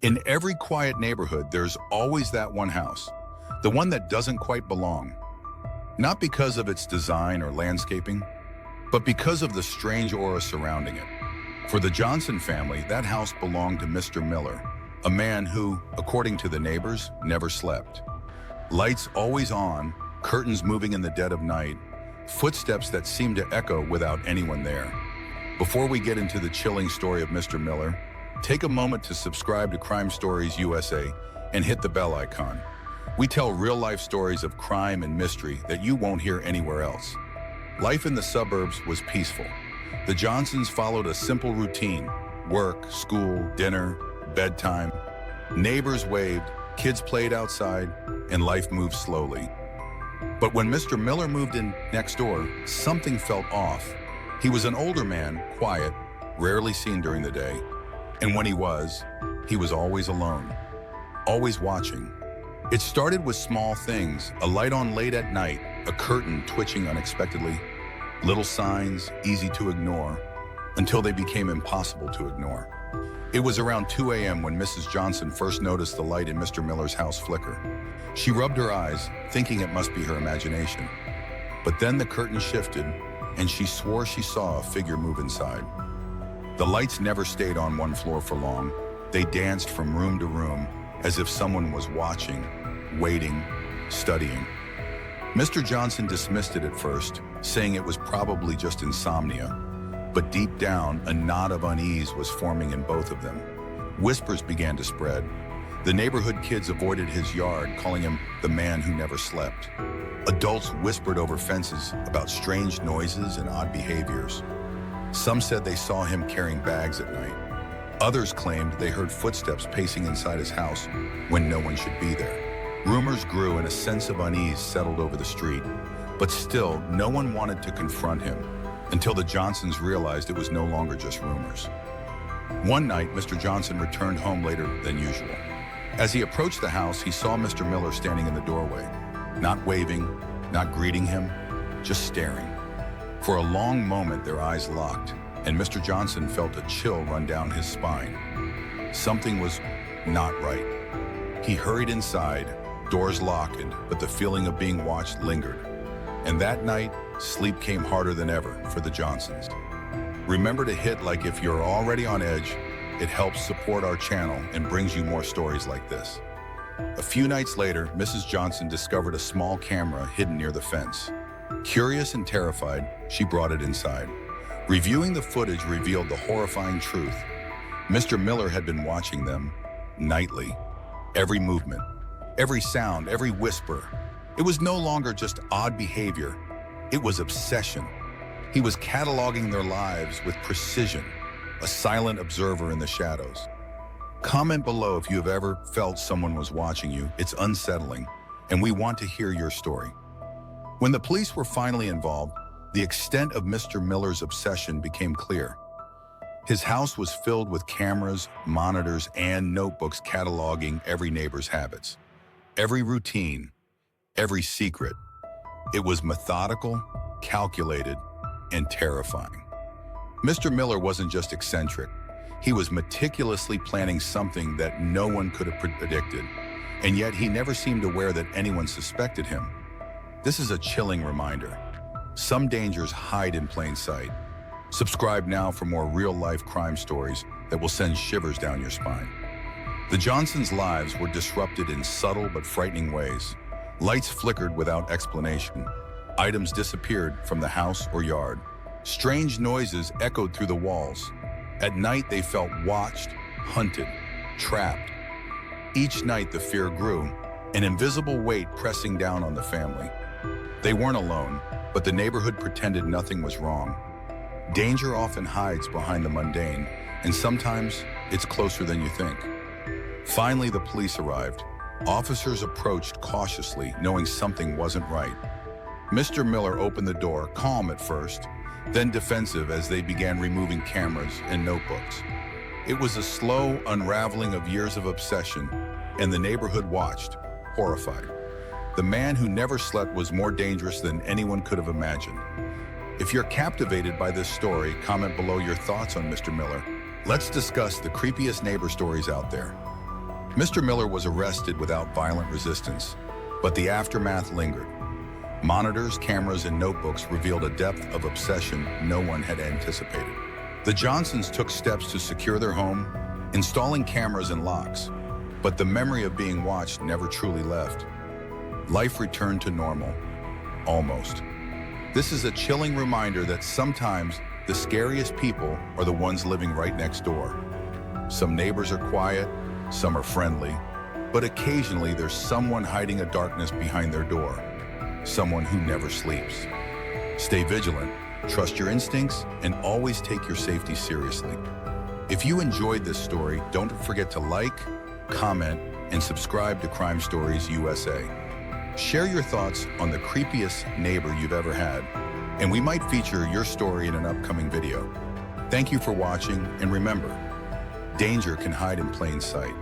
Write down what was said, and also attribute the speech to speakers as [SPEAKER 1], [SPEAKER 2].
[SPEAKER 1] In every quiet neighborhood, there's always that one house, the one that doesn't quite belong. Not because of its design or landscaping, but because of the strange aura surrounding it. For the Johnson family, that house belonged to Mr. Miller, a man who, according to the neighbors, never slept. Lights always on, curtains moving in the dead of night, footsteps that seemed to echo without anyone there. Before we get into the chilling story of Mr. Miller, take a moment to subscribe to Crime Stories USA and hit the bell icon. We tell real-life stories of crime and mystery that you won't hear anywhere else. Life in the suburbs was peaceful. The Johnsons followed a simple routine: work, school, dinner, bedtime. Neighbors waved, kids played outside, and life moved slowly. But when Mr. Miller moved in next door, something felt off. He was an older man, quiet, rarely seen during the day. And when he was always alone, always watching. It started with small things: a light on late at night, a curtain twitching unexpectedly, little signs easy to ignore, until they became impossible to ignore. It was around 2 a.m. when Mrs. Johnson first noticed the light in Mr. Miller's house flicker. She rubbed her eyes, thinking it must be her imagination. But then the curtain shifted, and she swore she saw a figure move inside. The lights never stayed on one floor for long. They danced from room to room, as if someone was watching, waiting, studying. Mr. Johnson dismissed it at first, saying it was probably just insomnia. But deep down, a knot of unease was forming in both of them. Whispers began to spread. The neighborhood kids avoided his yard, calling him the man who never slept. Adults whispered over fences about strange noises and odd behaviors. Some said they saw him carrying bags at night. Others claimed they heard footsteps pacing inside his house when no one should be there. Rumors grew and a sense of unease settled over the street, but still no one wanted to confront him until the Johnsons realized it was no longer just rumors. One night, Mr. Johnson returned home later than usual. As he approached the house, he saw Mr. Miller standing in the doorway, not waving, not greeting him, just staring. For a long moment, their eyes locked, and Mr. Johnson felt a chill run down his spine. Something was not right. He hurried inside, doors locked, but the feeling of being watched lingered. And that night, sleep came harder than ever for the Johnsons. Remember to hit like if you're already on edge. It helps support our channel and brings you more stories like this. A few nights later, Mrs. Johnson discovered a small camera hidden near the fence. Curious and terrified, she brought it inside. Reviewing the footage revealed the horrifying truth. Mr. Miller had been watching them nightly. Every movement, every sound, every whisper. It was no longer just odd behavior. It was obsession. He was cataloging their lives with precision, a silent observer in the shadows. Comment below if you have ever felt someone was watching you. It's unsettling, and we want to hear your story. When the police were finally involved, the extent of Mr. Miller's obsession became clear. His house was filled with cameras, monitors, and notebooks cataloging every neighbor's habits, every routine, every secret. It was methodical, calculated, and terrifying. Mr. Miller wasn't just eccentric. He was meticulously planning something that no one could have predicted, and yet he never seemed aware that anyone suspected him. This is a chilling reminder. Some dangers hide in plain sight. Subscribe now for more real-life crime stories that will send shivers down your spine. The Johnsons' lives were disrupted in subtle but frightening ways. Lights flickered without explanation. Items disappeared from the house or yard. Strange noises echoed through the walls. At night, they felt watched, hunted, trapped. Each night, the fear grew, an invisible weight pressing down on the family. They weren't alone, but the neighborhood pretended nothing was wrong. Danger often hides behind the mundane, and sometimes it's closer than you think. Finally, the police arrived. Officers approached cautiously, knowing something wasn't right. Mr. Miller opened the door, calm at first, then defensive as they began removing cameras and notebooks. It was a slow unraveling of years of obsession, and the neighborhood watched, horrified. The man who never slept was more dangerous than anyone could have imagined. If you're captivated by this story, comment below your thoughts on Mr. Miller. Let's discuss the creepiest neighbor stories out there. Mr. Miller was arrested without violent resistance, but the aftermath lingered. Monitors, cameras, and notebooks revealed a depth of obsession no one had anticipated. The Johnsons took steps to secure their home, installing cameras and locks, but the memory of being watched never truly left. Life returned to normal, almost. This is a chilling reminder that sometimes the scariest people are the ones living right next door. Some neighbors are quiet, some are friendly, but occasionally there's someone hiding a darkness behind their door, someone who never sleeps. Stay vigilant, trust your instincts, and always take your safety seriously. If you enjoyed this story, don't forget to like, comment, and subscribe to Crime Stories USA. Share your thoughts on the creepiest neighbor you've ever had, and we might feature your story in an upcoming video. Thank you for watching, and remember, danger can hide in plain sight.